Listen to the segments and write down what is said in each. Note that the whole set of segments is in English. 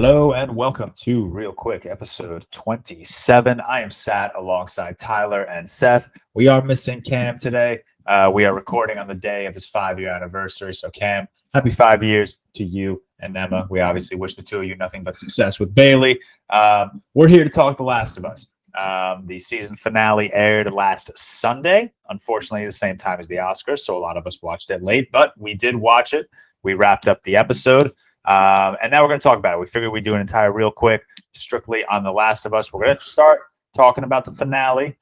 Hello and welcome to ReelQuick, episode 27. I am sat alongside Tyler and Seth. We are missing Cam today. We are recording on the day of his 5-year anniversary. So, Cam, happy 5 years to you and Emma. We obviously wish the two of you nothing but success with Bailey. We're here to talk The Last of Us. The season finale aired last Sunday, unfortunately, the same time as the Oscars. So a lot of us watched it late, but we did watch it. We wrapped up the episode. And now we're going to talk about it. We figured we'd do an entire ReelQuick strictly on The Last of Us. We're going to start talking about the finale.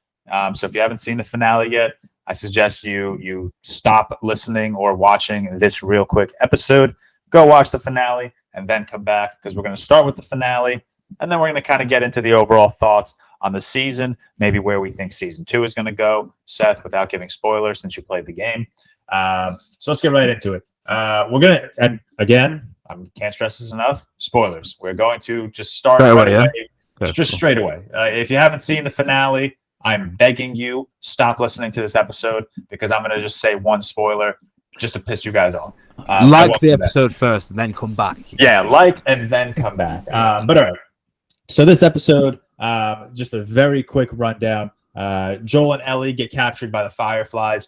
So if you haven't seen the finale yet, I suggest you stop listening or watching this ReelQuick episode. Go watch the finale and then come back, because we're going to start with the finale. And then we're going to kind of get into the overall thoughts on the season, maybe where we think season 2 is going to go. Seth, without giving spoilers since you played the game. So let's get right into it. We're going to, and again, I can't stress this enough, spoilers. We're going to just start right away. Just straight away. If you haven't seen the finale, I'm begging you, stop listening to this episode, because I'm going to just say one spoiler just to piss you guys off. Like the episode first and then come back. Yeah, like and then come back. But all right. So this episode, just a very quick rundown. Joel and Ellie get captured by the Fireflies.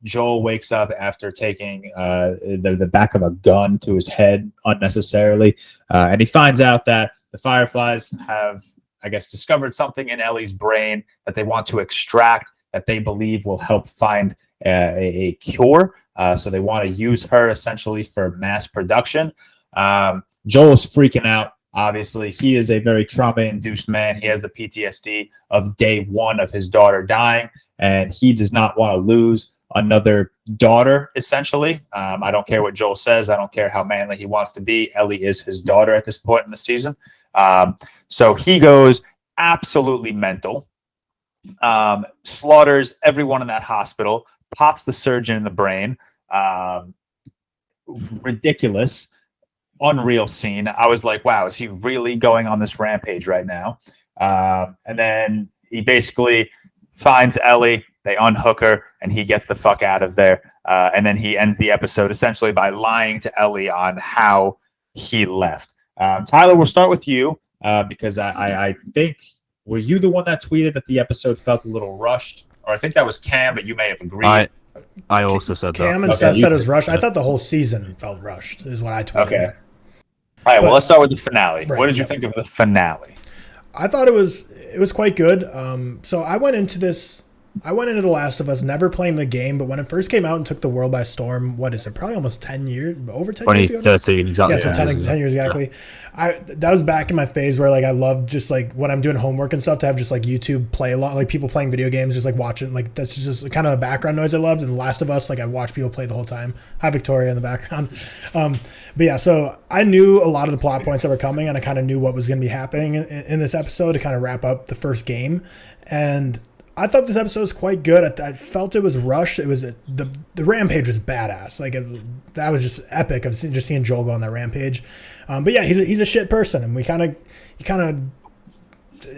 Joel wakes up after taking the back of a gun to his head unnecessarily. And he finds out that the Fireflies have, I guess, discovered something in Ellie's brain that they want to extract, that they believe will help find a cure. So they want to use her essentially for mass production. Joel's freaking out. Obviously, he is a very trauma-induced man. He has the PTSD of day one of his daughter dying, and he does not want to lose another daughter, essentially. I don't care what Joel says. I don't care how manly he wants to be. Ellie is his daughter at this point in the season. So he goes absolutely mental, slaughters everyone in that hospital, pops the surgeon in the brain. Ridiculous. Unreal scene. I was like, wow, is he really going on this rampage right now? And then he basically finds Ellie, they unhook her, and he gets the fuck out of there. And then he ends the episode essentially by lying to Ellie on how he left. Tyler, we'll start with you because I think, were you the one that tweeted that the episode felt a little rushed? Or I think that was Cam, but you may have agreed. I also said that. Cam and Seth said it was rushed. I thought the whole season felt rushed, is what I tweeted. Okay. All right, well, let's start with the finale. Right, what did you think of the finale? I thought it was quite good. So I went into The Last of Us never playing the game, but when it first came out and took the world by storm, what is it? Probably almost 10 years, over 10 years ago. 2013, exactly. Yeah, so 10 years exactly. Yeah. That was back in my phase where like I loved just like when I'm doing homework and stuff to have just like YouTube play a lot, like people playing video games, just like watching, like that's just kind of a background noise I loved. And The Last of Us, like I watched people play the whole time. Hi Victoria in the background. But yeah, so I knew a lot of the plot points that were coming, and I kind of knew what was going to be happening in this episode to kind of wrap up the first game. And I thought this episode was quite good. I felt it was rushed. It was the rampage was badass. Like that was just epic of just seeing Joel go on that rampage. But yeah, he's a shit person, and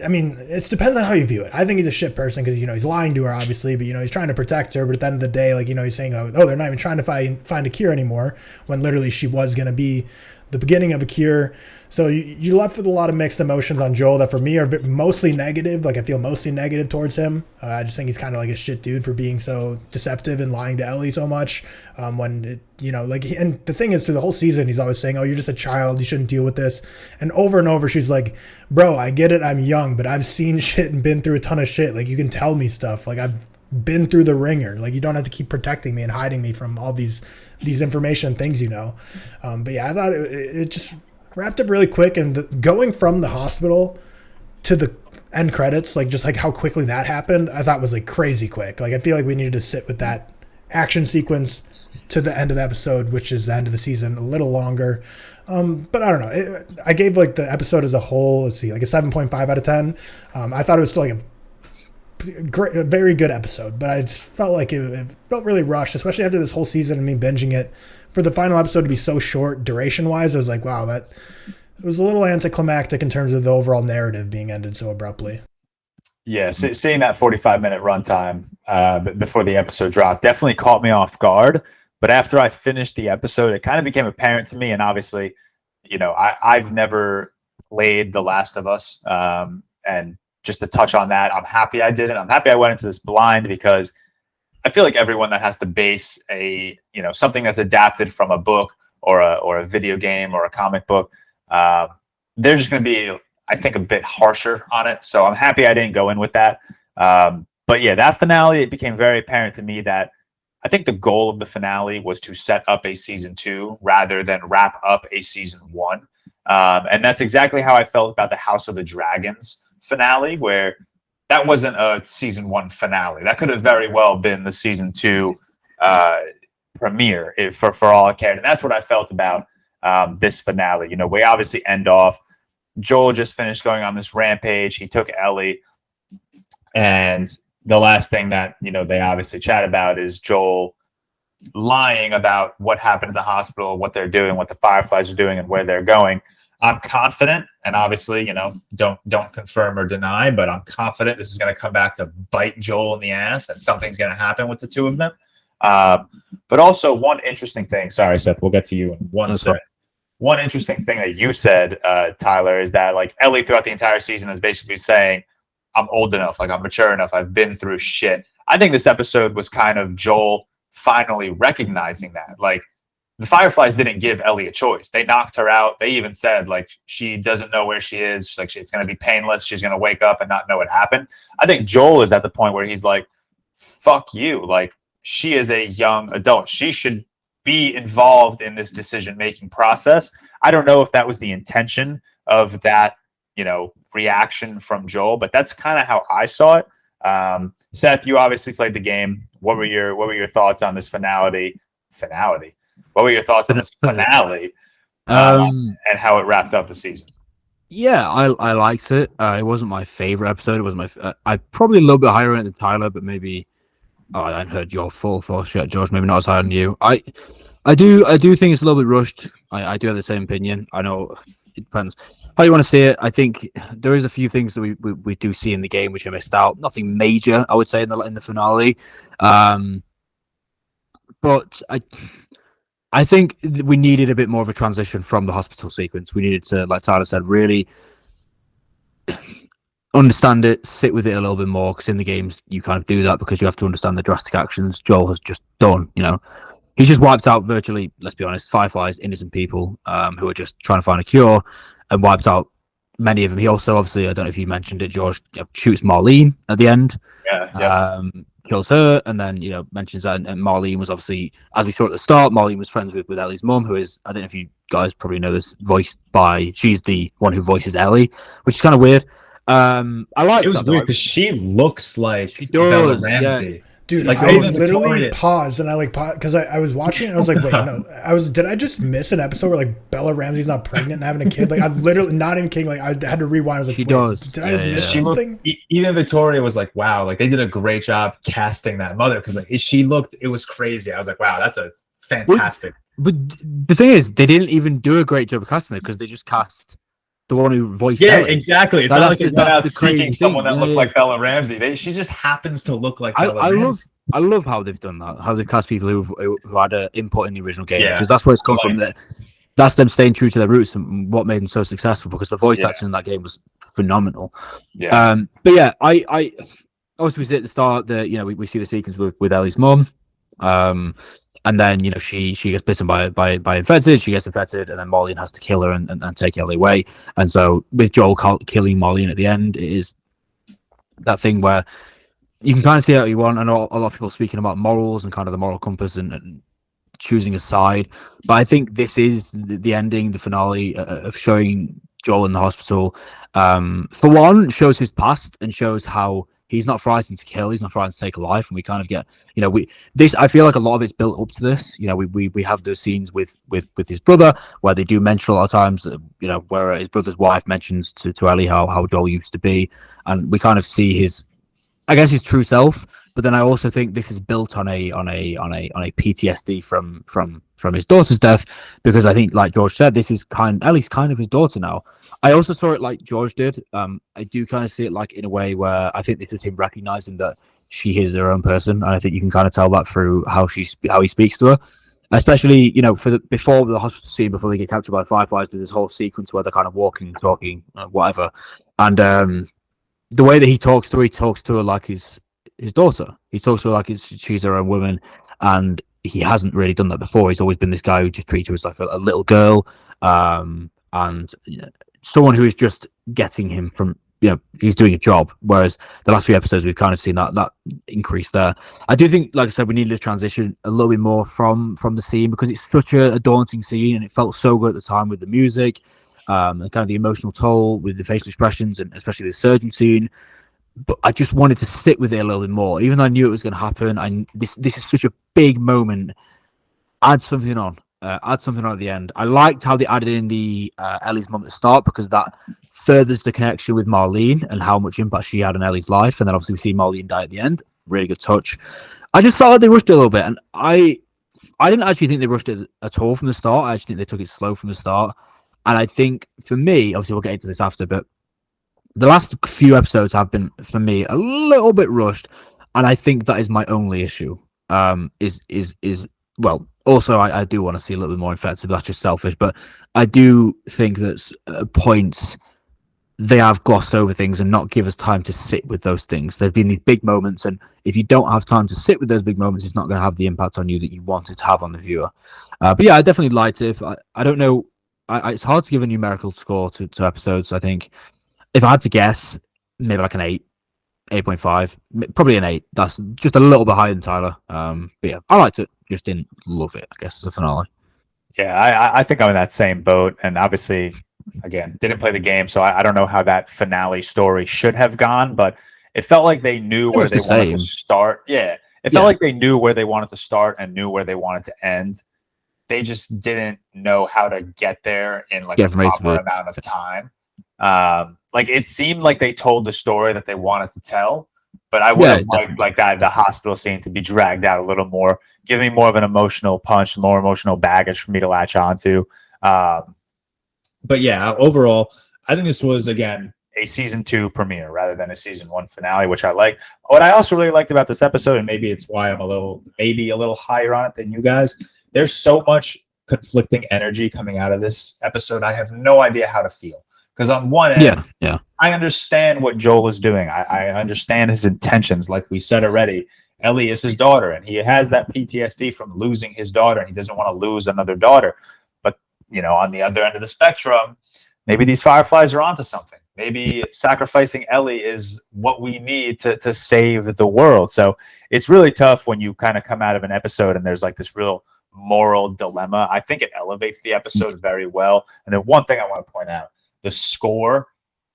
I mean, it depends on how you view it. I think he's a shit person because he's lying to her, obviously, but he's trying to protect her. But at the end of the day, like he's saying, oh, they're not even trying to find a cure anymore, when literally she was going to be the beginning of a cure. So you're left with a lot of mixed emotions on Joel that for me are mostly negative. Like I feel mostly negative towards him. I just think he's kind of like a shit dude for being so deceptive and lying to Ellie so much. And the thing is, through the whole season, he's always saying, oh, you're just a child, you shouldn't deal with this. And over she's like, bro, I get it, I'm young, but I've seen shit and been through a ton of shit. Like you can tell me stuff. Like I've been through the ringer. Like you don't have to keep protecting me and hiding me from all these information things, but yeah, I thought it just wrapped up really quick, and going from the hospital to the end credits, like just like how quickly that happened, I thought was like crazy quick. Like I feel like we needed to sit with that action sequence to the end of the episode, which is the end of the season, a little longer. But I don't know. I gave like the episode as a whole, let's see, like a 7.5 out of 10. I thought it was still like a very good episode, but I just felt like it felt really rushed, especially after this whole season and me binging it. For the final episode to be so short duration wise, I was like, wow, that it was a little anticlimactic in terms of the overall narrative being ended so abruptly. Yeah, seeing that 45-minute runtime before the episode dropped definitely caught me off guard. But after I finished the episode, it kind of became apparent to me, and obviously I've never played The Last of Us, and just to touch on that, I'm happy I did it. I'm happy I went into this blind because I feel like everyone that has to base something that's adapted from a book or a video game or a comic book, they're just going to be, I think, a bit harsher on it. So I'm happy I didn't go in with that. But yeah, that finale, it became very apparent to me that I think the goal of the finale was to set up a season 2 rather than wrap up a season 1. And that's exactly how I felt about the House of the Dragons finale, where that wasn't a season 1 finale. That could have very well been the season 2 premiere for all I cared. And that's what I felt about this finale. We obviously end off. Joel just finished going on this rampage. He took Ellie. And the last thing that, they obviously chat about is Joel lying about what happened at the hospital, what they're doing, what the Fireflies are doing, and where they're going. I'm confident, and obviously, don't confirm or deny, but I'm confident this is going to come back to bite Joel in the ass, and something's going to happen with the two of them. But also, one interesting thing. Sorry, Seth, we'll get to you in one second. One interesting thing that you said, Tyler, is that like Ellie throughout the entire season is basically saying, "I'm old enough, like I'm mature enough, I've been through shit." I think this episode was kind of Joel finally recognizing that, like, the Fireflies didn't give Ellie a choice. They knocked her out. They even said, like, she doesn't know where she is. Like, it's going to be painless. She's going to wake up and not know what happened. I think Joel is at the point where he's like, fuck you. Like, she is a young adult. She should be involved in this decision-making process. I don't know if that was the intention of that, reaction from Joel, but that's kind of how I saw it. Seth, you obviously played the game. What were your thoughts on this finale? What were your thoughts on this finale and how it wrapped up the season? Yeah, I liked it. It wasn't my favorite episode. It wasn't I probably a little bit higher than Tyler, but maybe I hadn't heard your full thoughts yet, George. Maybe not as high on you. I do think it's a little bit rushed. I do have the same opinion. I know it depends how you want to see it. I think there is a few things that we do see in the game which I missed out. Nothing major, I would say, in the finale. But I think we needed a bit more of a transition from the hospital sequence. We needed to, like Tyler said, really understand it, sit with it a little bit more, because in the games you kind of do that because you have to understand the drastic actions Joel has just done. He's just wiped out virtually, let's be honest, Fireflies, innocent people who are just trying to find a cure, and wiped out many of them. He also, obviously, I don't know if you mentioned it, George, shoots Marlene at the end. Yeah. Kills her, and then mentions that, and Marlene was obviously, as we saw at the start, Marlene was friends with Ellie's mum, who is, I don't know if you guys probably know this, she's the one who voices Ellie, which is kind of weird. I like it. Was weird because she looks like she Bella Ramsey. Yeah. Dude, like, I literally paused and I paused because I was watching it and I was like, wait, no, did I just miss an episode where like Bella Ramsey's not pregnant and having a kid? Like, I literally, not even kidding, like I had to rewind. I was like, she does. Did I just miss something? Even Victoria was like, wow, like they did a great job casting that mother, because like it was crazy. I was like, wow, that's a fantastic. But the thing is, they didn't even do a great job of casting it, because they just cast the one who voiced Ellie. Exactly. It's not like they went out seeking someone that looked like Bella Ramsey. She just happens to look like Bella Ramsey. I love how they've done that, how they've cast people who had an input in the original game, because that's where it's come from. That's them staying true to their roots and what made them so successful, because the voice acting in that game was phenomenal. Yeah. But yeah, I obviously we see at the start that we see the sequence with Ellie's mum. And then, she gets bitten by infected, she gets infected, and then Marlene has to kill her and take Ellie away. And so with Joel killing Marlene at the end, it is that thing where you can kind of see how you want. I know a lot of people speaking about morals and kind of the moral compass and choosing a side. But I think this is the ending, the finale of showing Joel in the hospital. For one, shows his past and shows how he's not frightened to kill. He's not frightened to take a life, and we kind of get, I feel like a lot of it's built up to this. We have those scenes with his brother where they do mention a lot of times, where his brother's wife mentions to Ellie how Joel used to be, and we kind of see his true self. But then I also think this is built on a PTSD from his daughter's death, because I think, like George said, this is Ellie's kind of his daughter now. I also saw it like George did. I do kind of see it like in a way where I think this is him recognizing that she is her own person, and I think you can kind of tell that through how he speaks to her. especially before the hospital scene, before they get captured by the Fireflies, there's this whole sequence where they're kind of walking and talking, whatever, and the way that he talks to her like his daughter. He talks to her like she's her own woman, and he hasn't really done that before. He's always been this guy who just treats her as like a little girl, and someone who is just getting him from, he's doing a job. Whereas the last few episodes, we've kind of seen that increase there. I do think, like I said, we needed to transition a little bit more from the scene, because it's such a daunting scene, and it felt so good at the time with the music, and kind of the emotional toll with the facial expressions, and especially the surgeon scene. But I just wanted to sit with it a little bit more, even though I knew it was going to happen. This is such a big moment. Add something on at the end. I liked how they added in the Ellie's mom at the start, because that furthers the connection with Marlene and how much impact she had on Ellie's life. And then obviously we see Marlene die at the end. Really good touch. I just felt like they rushed it a little bit, and I didn't actually think they rushed it at all from the start. I actually think they took it slow from the start. And I think for me, obviously we'll get into this after, but the last few episodes have been, for me, a little bit rushed, and I think that is my only issue. Well, also I do want to see a little bit more infected, but that's just selfish. But I do think that at points they have glossed over things and not give us time to sit with those things. There's been these big moments, and if you don't have time to sit with those big moments, it's not going to have the impact on you that you want it to have on the viewer. But yeah, I definitely liked it. I don't know. It's hard to give a numerical score to episodes, I think. If I had to guess, maybe like an 8, 8.5, probably an 8. That's just a little bit higher than Tyler. But yeah, I liked it. Just didn't love it, I guess, as a finale. Yeah, I think I'm in that same boat. And obviously, again, didn't play the game, so I don't know how that finale story should have gone, but it felt like they knew where they wanted to start. Yeah, it felt like they knew where they wanted to start and knew where they wanted to end. They just didn't know how to get there in like a proper amount of time. Like it seemed like they told the story that they wanted to tell, but I would have liked like that the hospital scene to be dragged out a little more, give me more of an emotional punch, more emotional baggage for me to latch onto. But yeah, overall, I think this was again a season 2 premiere rather than a season 1 finale, which I like. What I also really liked about this episode, and maybe it's why I'm maybe a little higher on it than you guys, there's so much conflicting energy coming out of this episode. I have no idea how to feel. Because on one end, I understand what Joel is doing. I understand his intentions. Like we said already, Ellie is his daughter, and he has that PTSD from losing his daughter, and he doesn't want to lose another daughter. But, on the other end of the spectrum, maybe these Fireflies are onto something. Maybe sacrificing Ellie is what we need to save the world. So it's really tough when you kind of come out of an episode and there's like this real moral dilemma. I think it elevates the episode very well. And then one thing I want to point out, the score,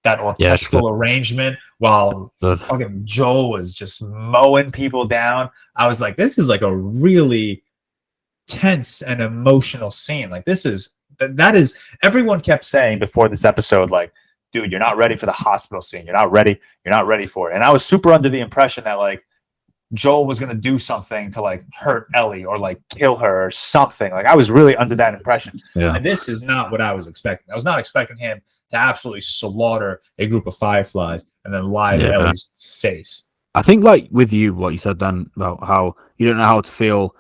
that orchestral arrangement, while fucking Joel was just mowing people down, I was like, this is like a really tense and emotional scene. Like that is everyone kept saying before this episode, like, dude, you're not ready for the hospital scene. You're not ready for it. And I was super under the impression that like Joel was going to do something to like hurt Ellie or like kill her or something. Like I was really under that impression. Yeah. And this is not what I was expecting. I was not expecting him to absolutely slaughter a group of Fireflies and then lie to Ellie's face. I think like with you, what you said then about how you don't know how to feel,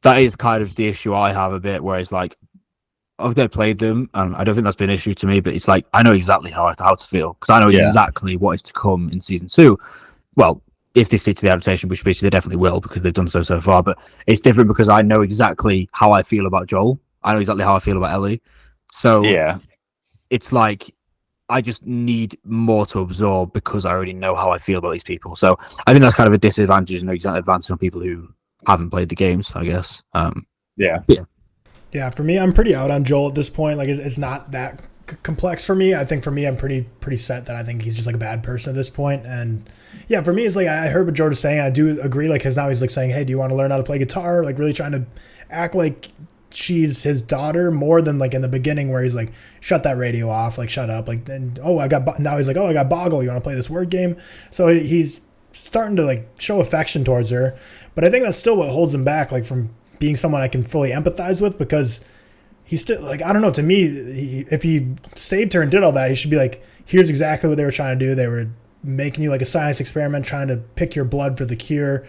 that is kind of the issue I have a bit, where it's like, I've played them, and I don't think that's been an issue to me, but it's like, I know exactly how to feel, because I know exactly what is to come in season 2. Well, if they stick to the adaptation, which basically they definitely will, because they've done so far, but it's different because I know exactly how I feel about Joel. I know exactly how I feel about Ellie. So it's like, I just need more to absorb because I already know how I feel about these people. So I think that's kind of a disadvantage and an advantage on people who haven't played the games, I guess. Yeah, for me, I'm pretty out on Joel at this point. Like, it's not that complex for me. I think for me, I'm pretty set that I think he's just like a bad person at this point. And yeah, for me, it's like, I heard what Jordan's saying. I do agree. Like, because now he's like saying, hey, do you want to learn how to play guitar? Like, really trying to act like she's his daughter more than like in the beginning where he's like, shut that radio off, like shut up, like, and now he's like, I got Boggle, you want to play this word game? So he's starting to like show affection towards her, but I think that's still what holds him back, like from being someone I can fully empathize with, because he's still like, I don't know, to me, if he saved her and did all that, he should be like, here's exactly what they were trying to do. They were making you like a science experiment, trying to pick your blood for the cure.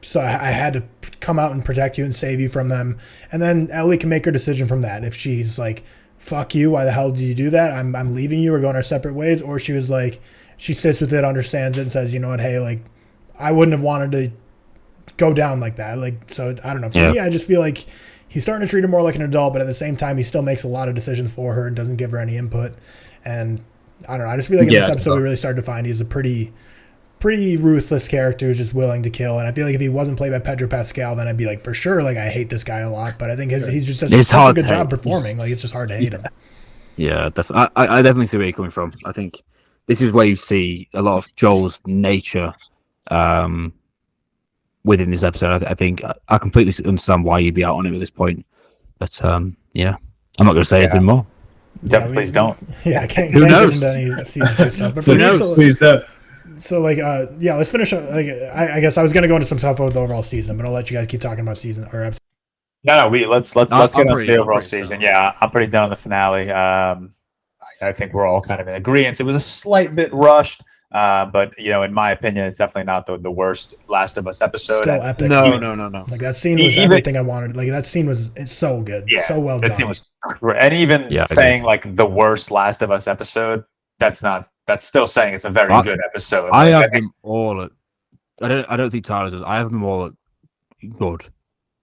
So I had to come out and protect you and save you from them. And then Ellie can make her decision from that. If she's like, fuck you, why the hell did you do that? I'm leaving you, we're going our separate ways. Or she was like, she sits with it, understands it, and says, you know what, hey, like, I wouldn't have wanted to go down like that. Like, so I don't know. For me, I just feel like he's starting to treat her more like an adult, but at the same time, he still makes a lot of decisions for her and doesn't give her any input. And I don't know. I just feel like in this episode, we really started to find he's a pretty ruthless character who's just willing to kill. And I feel like if he wasn't played by Pedro Pascal, then I'd be like, for sure, like, I hate this guy a lot. But I think he's just such a good job performing. Like, it's just hard to hate him. Yeah, I definitely see where you're coming from. I think this is where you see a lot of Joel's nature within this episode. I think I completely understand why you'd be out on him at this point. But yeah, I'm not going to say anything more. Please don't. Yeah, I can't Who knows? get into any season 2 stuff. But Who knows? Please don't. So like, let's finish. Like, I guess I was going to go into some stuff with the overall season, but I'll let you guys keep talking about season or episode. No, let's get into the overall season. Yeah, I'm pretty done on the finale. I think we're all kind of in agreement. It was a slight bit rushed, but in my opinion, it's definitely not the worst Last of Us episode. Still epic. No. Like, that scene was everything I wanted. Like, that scene it's so good. Yeah, so well done. That scene was great. And even saying like the worst Last of Us episode, that's still saying it's a very good episode. I have them all at. I don't think Tyler does. I have them all at good.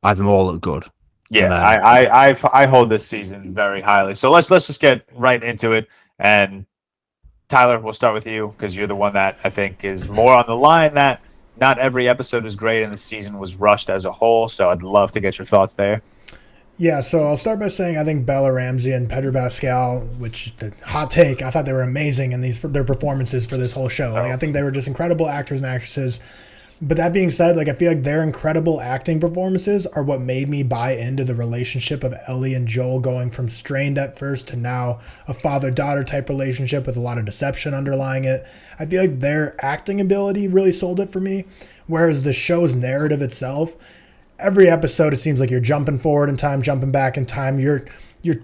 I have them all at good. Yeah, I hold this season very highly. So let's just get right into it. And Tyler, we'll start with you because you're the one that I think is more on the line that not every episode is great and the season was rushed as a whole. So I'd love to get your thoughts there. Yeah, so I'll start by saying I think Bella Ramsey and Pedro Pascal, which the hot take, I thought they were amazing in their performances for this whole show. Like, I think they were just incredible actors and actresses. But that being said, like, I feel like their incredible acting performances are what made me buy into the relationship of Ellie and Joel going from strained at first to now a father-daughter type relationship with a lot of deception underlying it. I feel like their acting ability really sold it for me, whereas the show's narrative itself, every episode it seems like you're jumping forward in time, jumping back in time. You're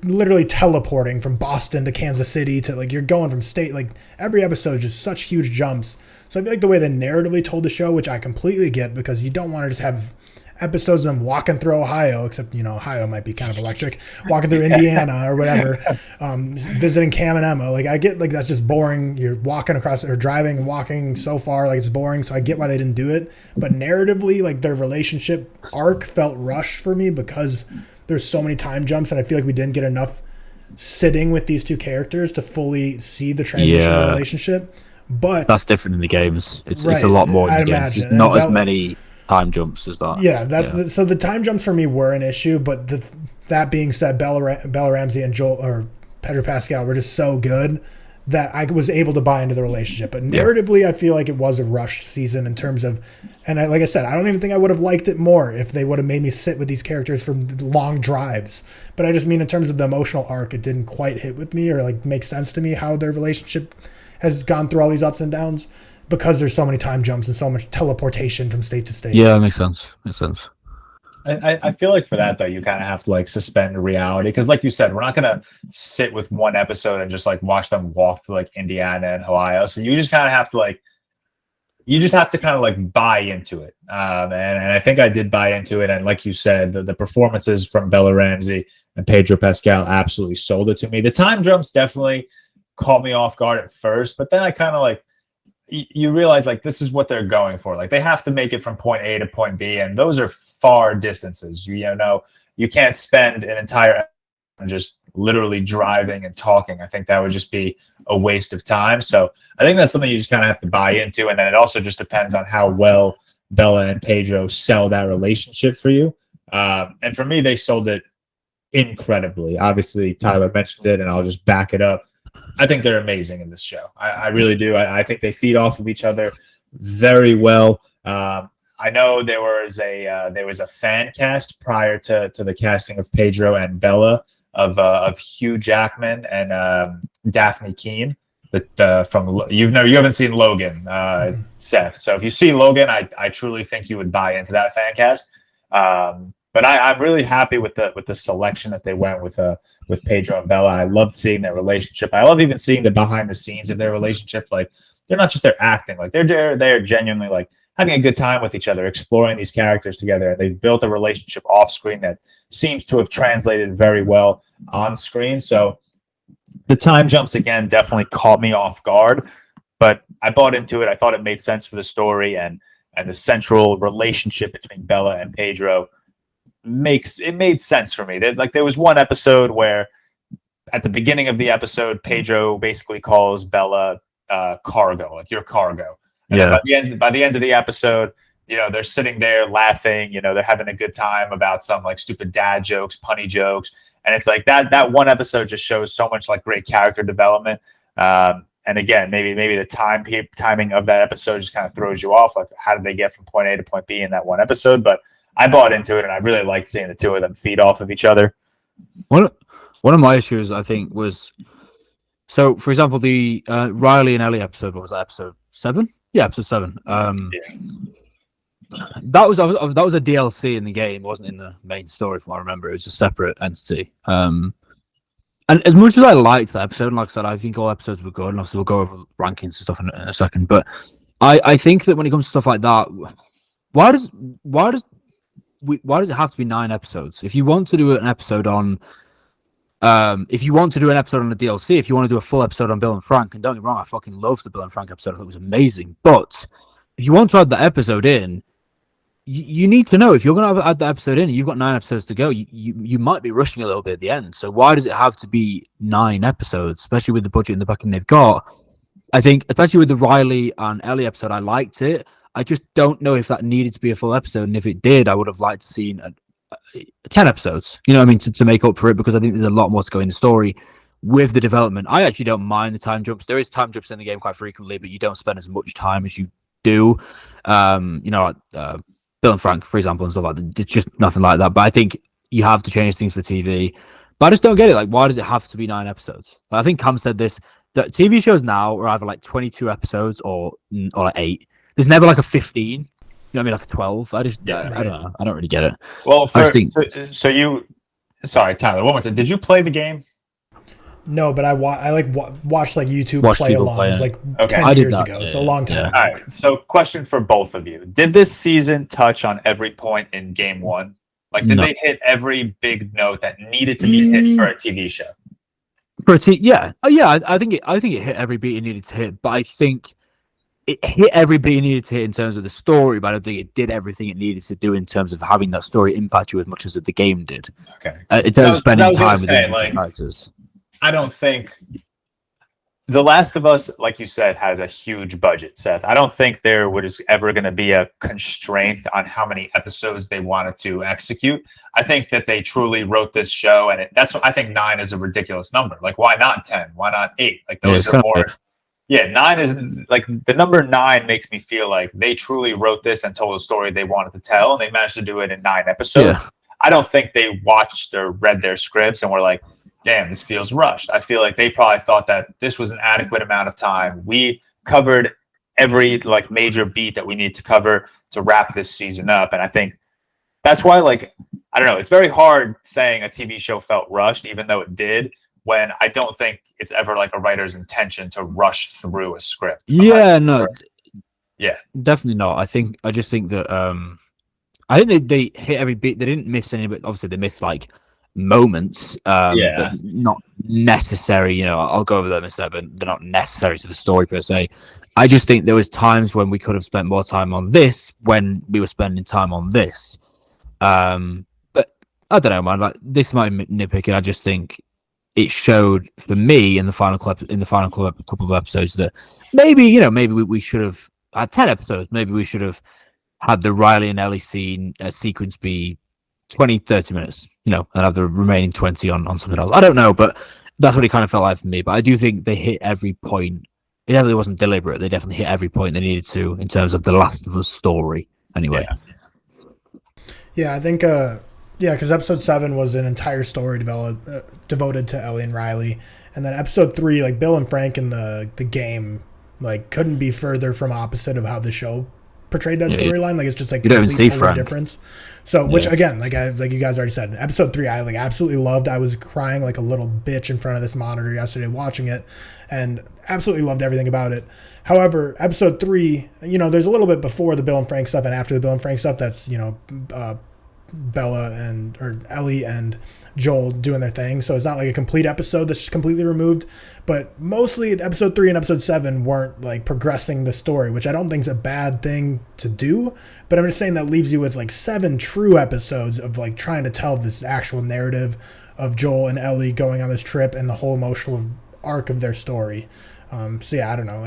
literally teleporting from Boston to Kansas City to, like, you're going from state. Like, every episode is just such huge jumps. So I feel like the way they narratively told the show, which I completely get, because you don't want to just have episodes of them walking through Ohio, except, Ohio might be kind of electric, walking through Indiana or whatever, visiting Cam and Emma. Like, I get, like, that's just boring. You're walking across or driving and walking so far, like, it's boring. So I get why they didn't do it. But narratively, like, their relationship arc felt rushed for me because there's so many time jumps, and I feel like we didn't get enough sitting with these two characters to fully see the transition of the relationship. But that's different in the games. It's a lot more in the games. There's not as many time jumps as that. Yeah, so the time jumps for me were an issue, but that being said, Bella Ramsey and Joel or Pedro Pascal were just so good that I was able to buy into the relationship. But narratively, I feel like it was a rushed season in terms of, and like I said, I don't even think I would have liked it more if they would have made me sit with these characters for long drives. But I just mean in terms of the emotional arc, it didn't quite hit with me or like make sense to me how their relationship has gone through all these ups and downs because there's so many time jumps and so much teleportation from state to state. Yeah, makes sense. I feel like for that, though, you kind of have to like suspend reality because, like you said, we're not going to sit with one episode and just like watch them walk through like Indiana and Ohio. So you just kind of have to kind of like buy into it. And I think I did buy into it. And like you said, the performances from Bella Ramsey and Pedro Pascal absolutely sold it to me. The time jumps definitely caught me off guard at first, but then I kind of like, you realize like this is what they're going for. Like they have to make it from point A to point B, and those are far distances. You can't spend an entire just literally driving and talking. I think that would just be a waste of time. So I think that's something you just kind of have to buy into, and then it also just depends on how well Bella and Pedro sell that relationship for you. And for me, they sold it incredibly. Obviously, Tyler mentioned it, and I'll just back it up. I think they're amazing in this show. I really do. I think they feed off of each other very well. I know there was a fan cast prior to the casting of Pedro and Bella of Hugh Jackman and Daphne Keane. But you haven't seen Logan, Seth. So if you see Logan, I truly think you would buy into that fan cast. But I'm really happy with the selection that they went with Pedro and Bella. I loved seeing their relationship. I love even seeing the behind the scenes of their relationship. Like they're not just their acting, like they're genuinely like having a good time with each other, exploring these characters together. They've built a relationship off screen that seems to have translated very well on screen. So the time jumps again definitely caught me off guard, but I bought into it. I thought it made sense for the story, and the central relationship between Bella and Pedro made sense for me. There was one episode where at the beginning of the episode, Pedro basically calls Bella cargo, like your cargo. And by the end of the episode, they're sitting there laughing, they're having a good time about some like stupid dad jokes, punny jokes. And it's like that one episode just shows so much like great character development. And again, maybe the timing of that episode just kind of throws you off. Like, how did they get from point A to point B in that one episode? But I bought into it, and I really liked seeing the two of them feed off of each other. One of my issues, I think, was so. For example, the Riley and Ellie episode, what was that, episode 7? Yeah, episode 7. That was a DLC in the game. It wasn't in the main story, from what I remember. It was a separate entity. And as much as I liked that episode, and like I said, I think all episodes were good, and obviously we'll go over rankings and stuff in a second. But I think that when it comes to stuff like that, why does it have to be 9 episodes? If you want to do an episode on, if you want to do an episode on the DLC, if you want to do a full episode on Bill and Frank, and don't get me wrong, I fucking loved the Bill and Frank episode. I thought it was amazing. But if you want to add that episode in, you need to know if you're going to add that episode in and you've got 9 episodes to go, you might be rushing a little bit at the end. So why does it have to be 9 episodes, especially with the budget and the backing they've got? I think, especially with the Riley and Ellie episode, I liked it. I just don't know if that needed to be a full episode. And if it did, I would have liked to seen 10 episodes, you know what I mean, to make up for it, because I think there's a lot more to go in the story with the development. I actually don't mind the time jumps. There is time jumps in the game quite frequently, but you don't spend as much time as you do. Bill and Frank, for example, and stuff like that. It's just nothing like that. But I think you have to change things for TV. But I just don't get it. Like, why does it have to be 9 episodes? I think Cam said this, that TV shows now are either like 22 episodes or like 8. There's never like a 15. You know what I mean? Like a 12. I don't know. I don't really get it. Well, sorry, Tyler, one more time. Did you play the game? No, but I watched like YouTube play alongs like 10 years ago, so a long time. All right, so question for both of you. Did this season touch on every point in game 1? Like, did they hit every big note that needed to be hit for a TV show? Yeah. I think it hit every beat it needed to hit, but I think it hit every beat it needed to hit in terms of the story, but I don't think it did everything it needed to do in terms of having that story impact you as much as the game did. Okay. In terms of spending time with the characters. I don't think The Last of Us, like you said, had a huge budget, Seth. I don't think there was ever going to be a constraint on how many episodes they wanted to execute. I think that they truly wrote this show, and that's what I think 9 is a ridiculous number. Like, why not 10? Why not 8? Like, those are more. Yeah, 9 is like the number 9 makes me feel like they truly wrote this and told a story they wanted to tell, and they managed to do it in 9 episodes. Yeah. I don't think they watched or read their scripts and were like, damn, this feels rushed. I feel like they probably thought that this was an adequate amount of time. We covered every like major beat that we need to cover to wrap this season up. And I think that's why, like, I don't know, it's very hard saying a TV show felt rushed, even though it did, when I don't think it's ever like a writer's intention to rush through a script. Yeah, no. Yeah. Definitely not. I just think that I think they hit every beat. They didn't miss any, but obviously they missed like moments, but not necessary. You know, I'll go over them in a second, but they're not necessary to the story per se. I just think there was times when we could have spent more time on this when we were spending time on this. But I don't know, man. Like, this might be nitpicking. I just think it showed for me in the final couple of episodes that maybe we should have had 10 episodes. Maybe we should have had the Riley and Ellie sequence be 20-30 minutes, you know, and have the remaining 20 on something else. I don't know, but that's what it kind of felt like for me. But I do think they hit every point. It definitely wasn't deliberate. They definitely hit every point they needed to in terms of the Last of Us story. Anyway. Yeah, I think because episode 7 was an entire story devoted to Ellie and Riley, and then episode 3, like Bill and Frank in the game, like couldn't be further from opposite of how the show portrayed that storyline. Like it's just like you don't even see polar Frank. difference. So which again, like you guys already said, episode 3 I like absolutely loved. I was crying like a little bitch in front of this monitor yesterday watching it, and absolutely loved everything about it. However, episode 3, you know, there's a little bit before the Bill and Frank stuff and after the Bill and Frank stuff. That's, you know, Bella or Ellie and Joel doing their thing. So it's not like a complete episode that's just completely removed. But mostly episode 3 and episode 7 weren't like progressing the story, which I don't think is a bad thing to do. But I'm just saying that leaves you with like 7 true episodes of like trying to tell this actual narrative of Joel and Ellie going on this trip and the whole emotional arc of their story. So yeah, I don't know.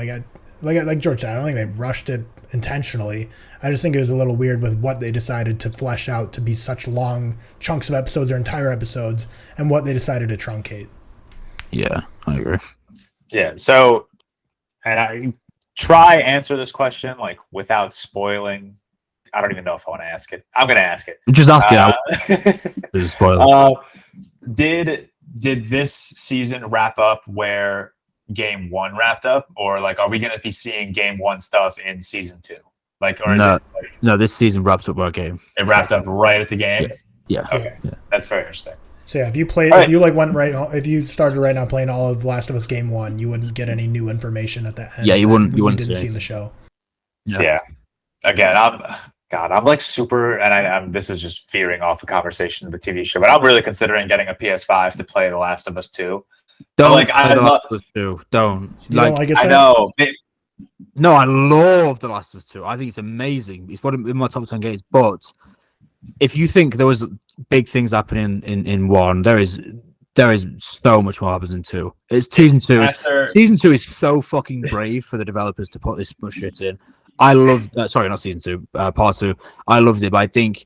Like George said, I don't think they rushed it intentionally. I just think it was a little weird with what they decided to flesh out to be such long chunks of episodes or entire episodes, and what they decided to truncate. Yeah, I agree. Yeah. So, and I try answer this question like without spoiling. I don't even know if I want to ask it. I'm going to ask it. Just ask it out. There's a spoiler. Did this season wrap up where Game 1 wrapped up, or like are we going to be seeing Game 1 stuff in season 2? Like, or is it like, no, this season wraps up our game. It wrapped up right at the game. Yeah. Okay. Yeah. That's very interesting. So yeah, if you played, if you like went right, if you started right now playing all of The Last of Us Game 1, you wouldn't get any new information at the end. Yeah, you wouldn't. You didn't see in the show. Yeah. Again, I'm like super, and I'm this is just veering off the conversation of the TV show, but I'm really considering getting a PS5 to play The Last of Us 2. Don't like play The Last of Us 2. Don't. Like it, I know. No, I love The Last of Us 2. I think it's amazing. It's one of my top 10 games. But if you think there was big things happening in 1, there is so much more happens in 2. It's season 2. Season 2 is so fucking brave for the developers to put this much shit in. I loved. Sorry, not season 2. Part 2. I loved it, but I think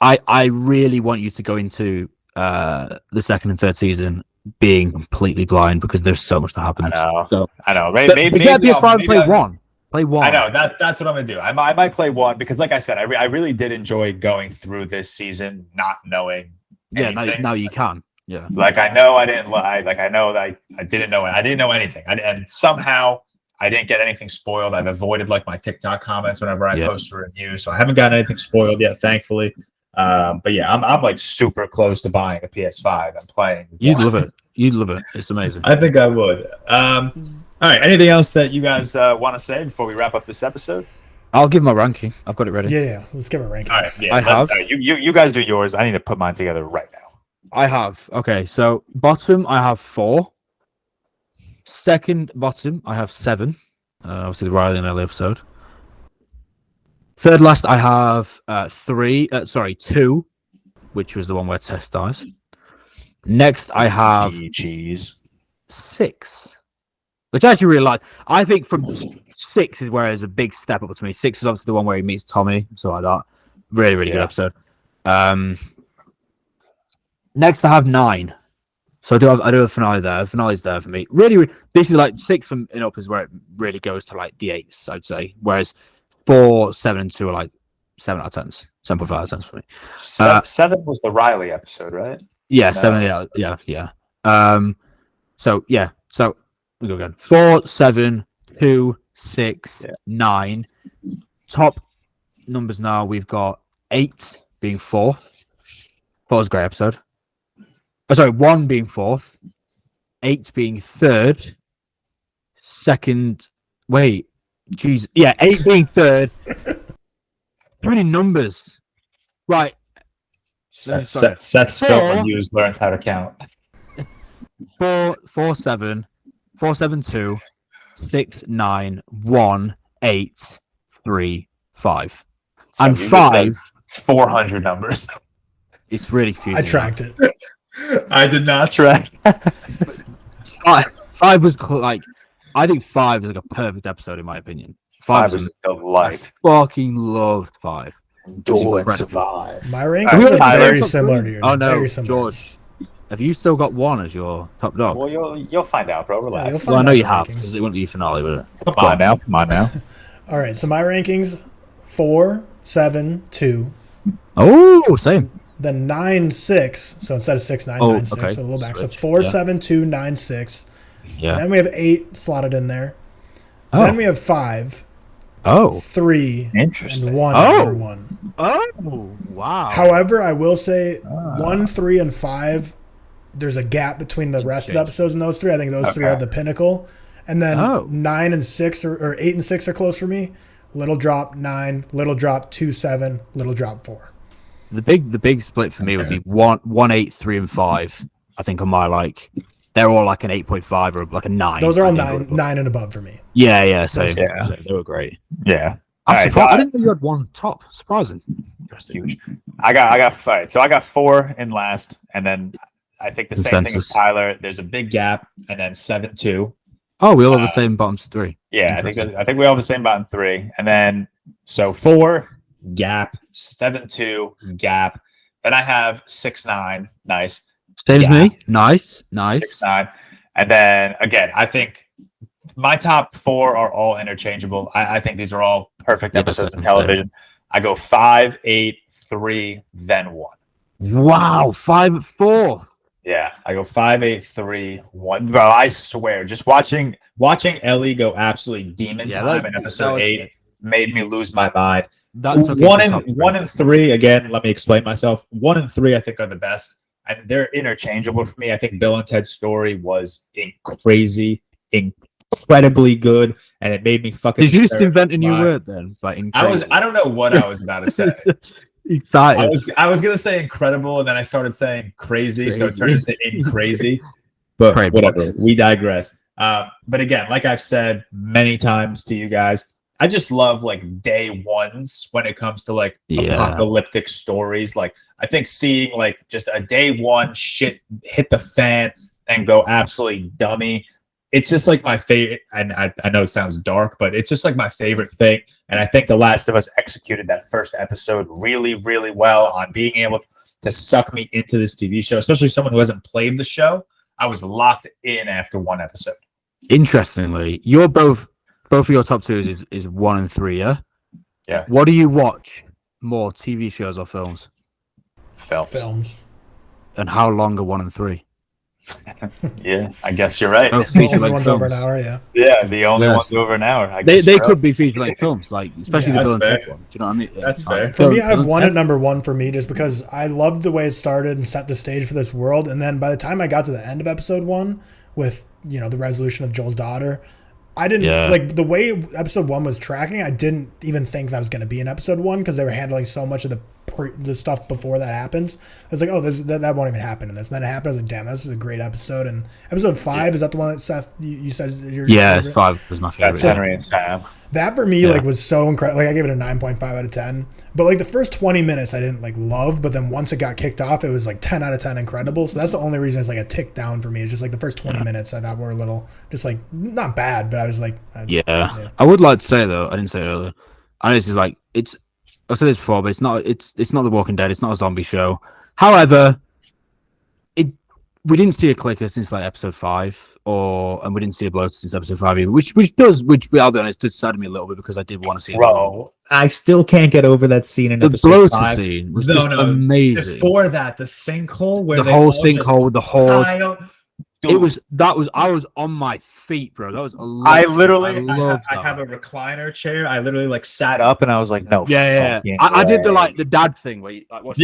I really want you to go into the second and third season being completely blind because there's so much that happens. I know. Maybe PS5 and play 1. Play 1. I know that's what I'm gonna do. I might play 1 because, like I said, I really did enjoy going through this season not knowing. Yeah, now you can. Yeah. Like I know I didn't lie. Like I know that I didn't know. I didn't know anything. And somehow I didn't get anything spoiled. I've avoided like my TikTok comments whenever I post a review, so I haven't gotten anything spoiled yet, thankfully. But yeah, I'm like super close to buying a PS5 and playing. You'd love it. You'd love it. It's amazing. I think I would. All right. Anything else that you guys want to say before we wrap up this episode? I'll give my ranking. I've got it ready. Yeah. Let's give a ranking. All right. Yeah, I have. You guys do yours. I need to put mine together right now. I have. Okay. So bottom, I have 4. Second bottom, I have 7. Obviously, the Riley and Ellie episode. Third last, I have 2, which was the one where Tess dies. Next, I have 6, which I actually really like. I think from 6 is where there's a big step up to me. 6 is obviously the one where he meets Tommy, so like that. Really, really good episode. Next, I have 9. So I do a finale there. The finale's there for me. Really, this is like 6 from and up is where it really goes to like the 8s, I'd say. Whereas 4, 7, and 2 are like 7 out of 10s, 7.5 out of 10s for me. 7 was the Riley episode, right? Yeah, 7. Yeah. So we go again. 4, 7, 2, 6, 9. Top numbers now. We've got 8 being 4th. 4 was a great episode. 1 being 4th, 8 being 3rd, second. Wait, jeez, 8 being 3rd. Too many numbers, right? Seth's film reviews learns how to count. 4, 7, 4, 7, 2, 6, 9, 1, 8, 3, 5, so and 5. 400 numbers. It's really confusing. I tracked it. I did not track. 5 was like, I think 5 is like a perfect episode in my opinion. 5 was a delight. I fucking loved 5. Endure and survive. My ranking is very similar to yours. Oh no, George, have you still got 1 as your top dog? Well, you'll find out, bro. Relax. Well, I know you have because it wouldn't be finale, would it? Come on now. All right, so my rankings: 4, 7, 2. Oh, same. Then 9, 6. So instead of 6, 9, 9, 6. Okay. So a little back. Switch. So 4, 7, 2, 9, 6. Yeah. Then we have 8 slotted in there. Oh. Then we have 5. Oh, 3, Interesting. and 1 are number 1. Oh, wow. However, I will say 1, 3, and 5. There's a gap between the rest of the episodes in those 3. I think those 3 are the pinnacle. And then 9 and 6 or 8 and 6 are close for me. Little drop 9, little drop 2, 7, little drop 4. The big split for me would be 1, 8, 3, and 5. I think on my they're all like an 8.5 or like a 9. Those are all 9 and above for me. Yeah. So they were great. Yeah. I didn't know you had one top. Surprising. Huge. I got 5. So I got 4 in last, and then I think the same thing with Tyler. There's a big gap, and then 7, 2. Oh, we all have the same bottoms 3. Yeah, I think we all have the same bottom 3, and then so 4 gap, 7, 2 gap. Then I have 6, 9. Nice. Same as me. Nice. 6, 9, and then again, I think my top 4 are all interchangeable. I think these are all perfect episodes of television. I go 5, 8, 3, then 1. Wow, 5, 4. Yeah, I go 5, 8, 3, 1. Bro, I swear, just watching Ellie go absolutely demon time in episode 8 made me lose my mind. That's okay. 1 and 3, again, let me explain myself. 1 and 3, I think, are the best, and they're interchangeable for me. I think Bill and Ted's story was incredibly good, and it made me fucking. Did you just invent a new word then? I don't know what I was about to say. Excited. I was gonna say incredible, and then I started saying crazy. So it turned into crazy. But whatever. We digress. But again, like I've said many times to you guys, I just love day ones when it comes to apocalyptic stories. I think seeing just a day one shit hit the fan and go absolutely dummy. It's just my favorite, and I know it sounds dark, but it's just my favorite thing. And I think The Last of Us executed that first episode really, really well on being able to suck me into this TV show, especially someone who hasn't played the show. I was locked in after 1 episode. Interestingly, you're both of your top 2 is 1 and 3, yeah? Yeah. What do you watch more, TV shows or films? Films. And how long are 1 and 3? Yeah, I guess you're right. Oh, feature length films. Over an hour, yeah. Yeah, the only ones over an hour. They could be feature length films, especially the Bill and Ted one. Do you know what I mean? That's fair. For me, I have 1 at number 1 for me, just because I loved the way it started and set the stage for this world. And then by the time I got to the end of episode 1 with the resolution of Joel's daughter, I didn't the way episode 1 was tracking. I didn't even think that was going to be in episode 1 because they were handling so much of the stuff before that happens. I was like, oh, that won't even happen in this. And then it happened. I was like, damn, this is a great episode. And episode 5 is that the one that Seth you said your favorite? 5 was my favorite. That's Henry and Sam. That for me was so incredible. I gave it a 9.5 out of 10. But the first 20 minutes I didn't love, but then once it got kicked off, it was 10 out of 10 incredible. So that's the only reason it's a tick down for me. It's just the first 20 minutes I thought were a little just not bad, but I was I would like to say though, I didn't say it earlier. I know this is I've said this before, but it's not The Walking Dead. It's not a zombie show. However, we didn't see a clicker since episode 5, and we didn't see a bloater since episode 5 either, which I'll be honest, did sadden me a little bit because I did want to see it. Bro, I still can't get over that scene in episode 5. The bloater scene was just amazing. Before that, the sinkhole where the whole sinkhole with the whole. Dude. I was on my feet, bro. That was a lot. I have a recliner chair. I literally sat up and I was like, no. Yeah. I did the dad thing where you watch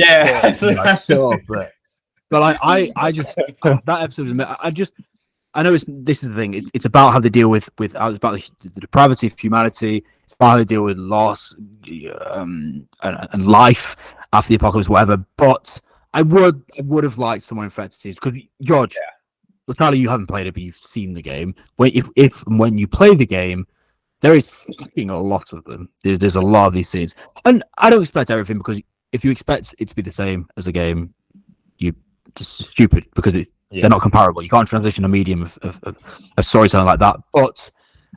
But I just that episode was I know this is the thing. It's about how they deal with it's about the depravity of humanity. It's about how they deal with loss and life after the apocalypse, whatever. But I would have liked someone infected because George, Tyler, you haven't played it, but you've seen the game. When you play the game, there is fucking a lot of them. There's a lot of these scenes, and I don't expect everything because if you expect it to be the same as a game, you just stupid because they're not comparable. You can't transition a medium of storytelling like that. But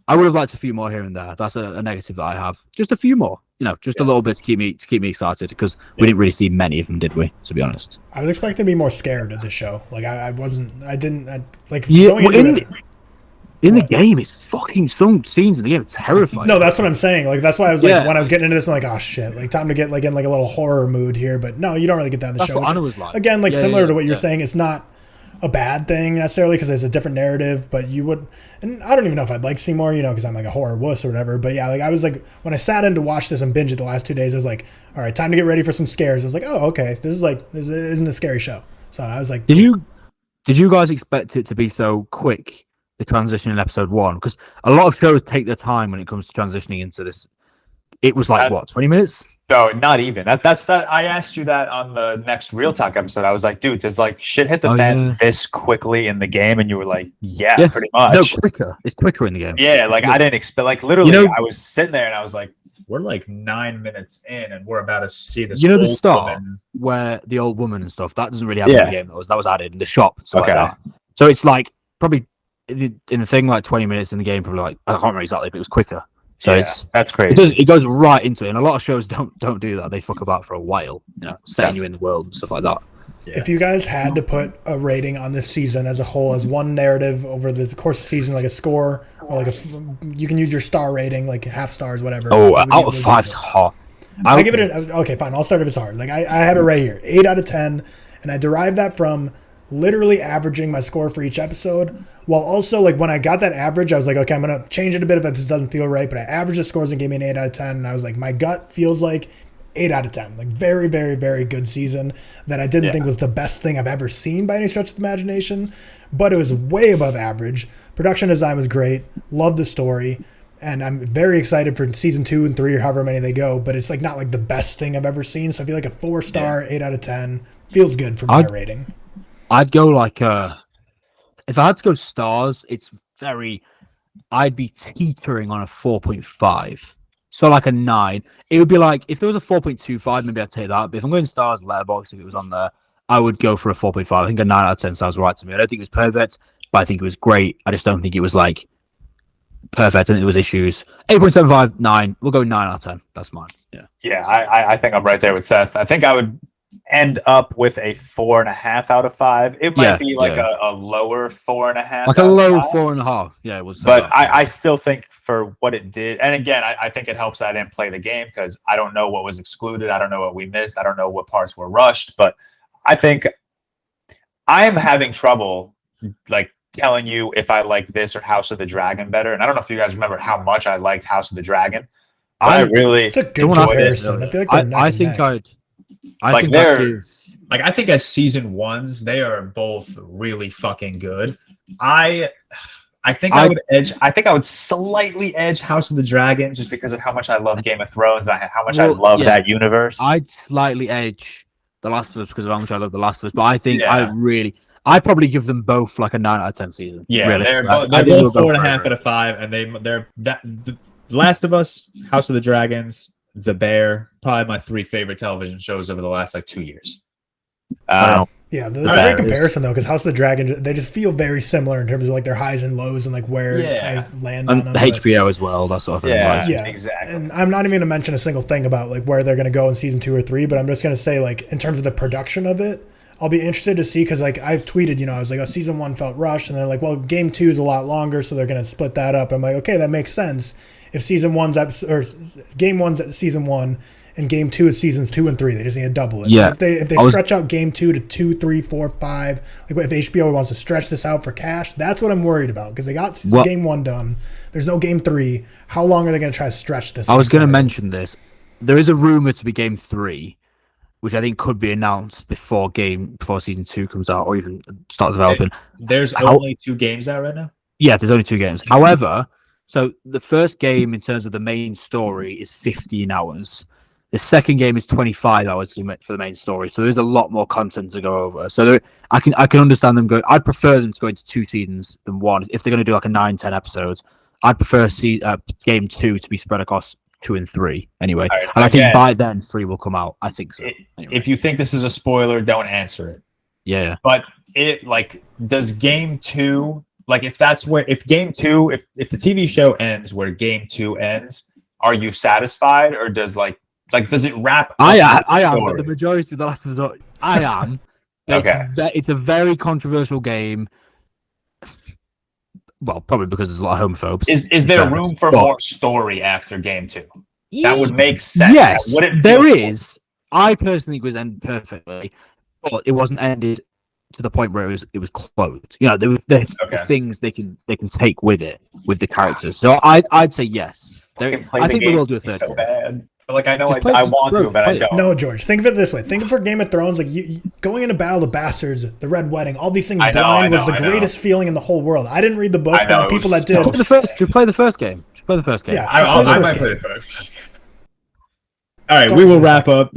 I would have liked a few more here and there. That's a negative that I have. Just a few more, just a little bit to keep me excited because we didn't really see many of them, did we? To be honest, I was expecting to be more scared of the show. In the game, it's fucking some scenes in the game. It's terrifying. No, that's what I'm saying. That's why I was when I was getting into this, I'm like, oh shit, time to get in a little horror mood here. But no, you don't really get that in the show. That's what Anna was like. Again, similar to what you're saying, it's not a bad thing necessarily because there's a different narrative, but you would, and I don't even know if I'd like to see more, because I'm like a horror wuss or whatever. But yeah, like I was like, when I sat in to watch this and binge it the last 2 days, I was like, all right, time to get ready for some scares. I was like, oh, okay, this isn't a scary show. So I was like, did you guys expect it to be so quick, the transition in episode 1? Because a lot of shows take their time when it comes to transitioning into this. It was like, 20 minutes? No, not even. That's that. I asked you that on the next ReelTok episode. I was like, dude, does like shit hit the fan this quickly in the game? And you were like, yeah, pretty much. No, quicker. It's quicker in the game. Yeah, like I didn't expect, like literally, I was sitting there and I was like, we're like 9 minutes in and we're about to see this. The start where the old woman and stuff, that doesn't really happen in the game. That was added in the shop. Like that. So it's like probably in the thing like 20 minutes in the game, probably like, I can't remember exactly, but it was quicker. So that's crazy. It goes right into it, and a lot of shows don't do that. They fuck about for a while, setting you in the world and stuff like that. Yeah. If you guys had to put a rating on this season as a whole, as one narrative over the course of the season, like a score or like you can use your star rating, like half stars, whatever. Oh, out of 5 is hard. I give it okay, fine. I'll start if it's hard. Like I have it right here, 8 out of 10, and I derived that from literally averaging my score for each episode. While also, like, when I got that average, I was like, okay, I'm going to change it a bit if it just doesn't feel right. But I averaged the scores and gave me an 8 out of 10. And I was like, my gut feels like 8 out of 10. Like, very, very, very good season that I didn't think was the best thing I've ever seen by any stretch of the imagination. But it was way above average. Production design was great. Loved the story. And I'm very excited for season 2 and 3 or however many they go. But it's, like, not, like, the best thing I've ever seen. So I feel like a 4-star, 8 out of 10 feels good for my rating. I'd go, like, if I had to go stars, I'd be teetering on a 4.5. So like a 9. It would be like, if there was a 4.25, maybe I'd take that. But if I'm going stars, Letterboxd, if it was on there, I would go for a 4.5. I think a 9 out of 10 sounds right to me. I don't think it was perfect, but I think it was great. I just don't think it was like perfect. I think there was issues. 8.75, 9. We'll go 9 out of 10. That's mine. Yeah. Yeah, I think I'm right there with Seth. I think I would end up with a 4.5 out of 5. It might be like a lower 4.5, like a low 4.5. Yeah, it was. But I still think for what it did, and again, I think it helps that I didn't play the game because I don't know what was excluded. I don't know what we missed. I don't know what parts were rushed. But I think I am having trouble like telling you if I like this or House of the Dragon better. And I don't know if you guys remember how much I liked House of the Dragon. It's a good comparison. I feel like I think I think as season 1s, they are both really fucking good. I think I would slightly edge House of the Dragon just because of how much I love Game of Thrones and how much I love that universe. I'd slightly edge The Last of Us because of how much I love The Last of Us, but I think I'd probably give them both like a 9 out of 10 season. Yeah, they're both 4.5 out of 5, and The Last of Us, House of the Dragons, The Bear, probably my 3 favorite television shows over the last like 2 years. Yeah, there's a great comparison though, because House of the Dragon, they just feel very similar in terms of like their highs and lows and like where I land on them. HBO as well, that sort of thing. Yeah, exactly. And I'm not even going to mention a single thing about like where they're going to go in season 2 or 3, but I'm just going to say like in terms of the production of it, I'll be interested to see because like I've tweeted, I was like, season 1 felt rushed, and they're like, well, game 2 is a lot longer, so they're going to split that up. I'm like, okay, that makes sense. If season 1's game 1's at season 1 and game 2 is seasons 2 and 3, they just need to double it. Yeah. If they stretch out game 2 to 2, 3, 4, 5, like if HBO wants to stretch this out for cash, that's what I'm worried about because they got game 1 done. There's no game 3. How long are they going to try to stretch this? I was going to mention this. There is a rumor to be game 3, which I think could be announced before season 2 comes out or even start developing. There's only 2 games out right now? Yeah, there's only 2 games. However, so the first game in terms of the main story is 15 hours. The second game is 25 hours for the main story. So there's a lot more content to go over. So I can understand them going. I'd prefer them to go into 2 seasons than 1. If they're going to do like a 9-10 episodes, I'd prefer game 2 to be spread across 2 and 3 anyway. Right, and I think by then 3 will come out. I think so. Anyway. If you think this is a spoiler, don't answer it. Yeah. But does game 2, like if game 2, if the TV show ends where game 2 ends, are you satisfied or does does it wrap up? I am, but the majority of the Last of Us, I am. It's a very controversial game. Well, probably because there's a lot of homophobes. Is there room for more story after game 2? That would make sense. Yes, there is. I personally think it was ended perfectly, but it wasn't ended to the point where it was closed. You know, there's things they can take with it with the characters. So I'd say yes. I think they will do a third. So bad. Like I know I want to, but I don't. No, George. Think of it this way. Think of for Game of Thrones, like you going into Battle of the Bastards, the Red Wedding, all these things blind was the greatest feeling in the whole world. I didn't read the books, but people that did. To play the first game. Yeah, I might play the first. All right, we will wrap up.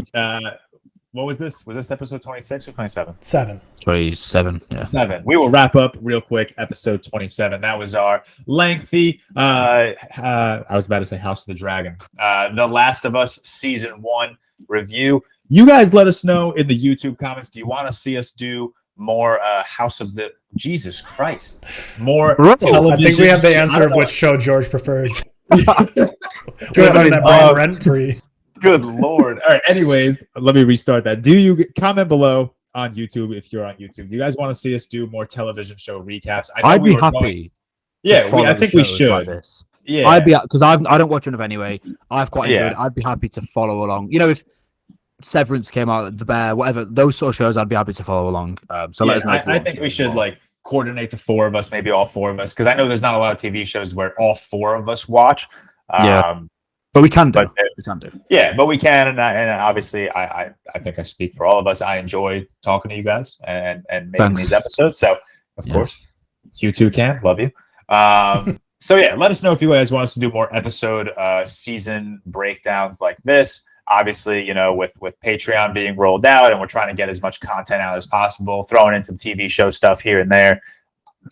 What was this? Was this episode 26 or 27? 27. Yeah. 7. We will wrap up real quick. Episode 27. That was our lengthy. I was about to say House of the Dragon. The Last of Us season 1 review. You guys let us know in the YouTube comments. Do you want to see us do more House of the Jesus Christ? More television. I think we have the answer of which show George prefers. That brain rent free. Good Lord. All right. Anyways, let me restart that. Do you comment below on YouTube if you're on YouTube? Do you guys want to see us do more television show recaps? I'd be happy. I think we should. Like this. Yeah. I'd be because I don't watch enough anyway. I've quite enjoyed it. I'd be happy to follow along. You know, if Severance came out, The Bear, whatever, those sort of shows, I'd be happy to follow along. So let us know. I think we should coordinate the 4 of us, maybe all 4 of us, because I know there's not a lot of TV shows where all 4 of us watch. But we can do. We can do. Yeah, but we can, and obviously, I think I speak for all of us. I enjoy talking to you guys and making these episodes. So, of course, you too can. Love you. So yeah, let us know if you guys want us to do more episode season breakdowns like this. Obviously, you know, with Patreon being rolled out, and we're trying to get as much content out as possible, throwing in some TV show stuff here and there.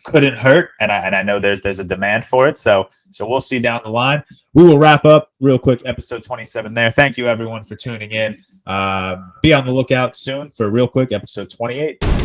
Couldn't hurt, and I know there's a demand for it, so we'll see down the line. We will wrap up real quick episode 27 there. Thank you everyone for tuning in. Be on the lookout soon for real quick episode 28.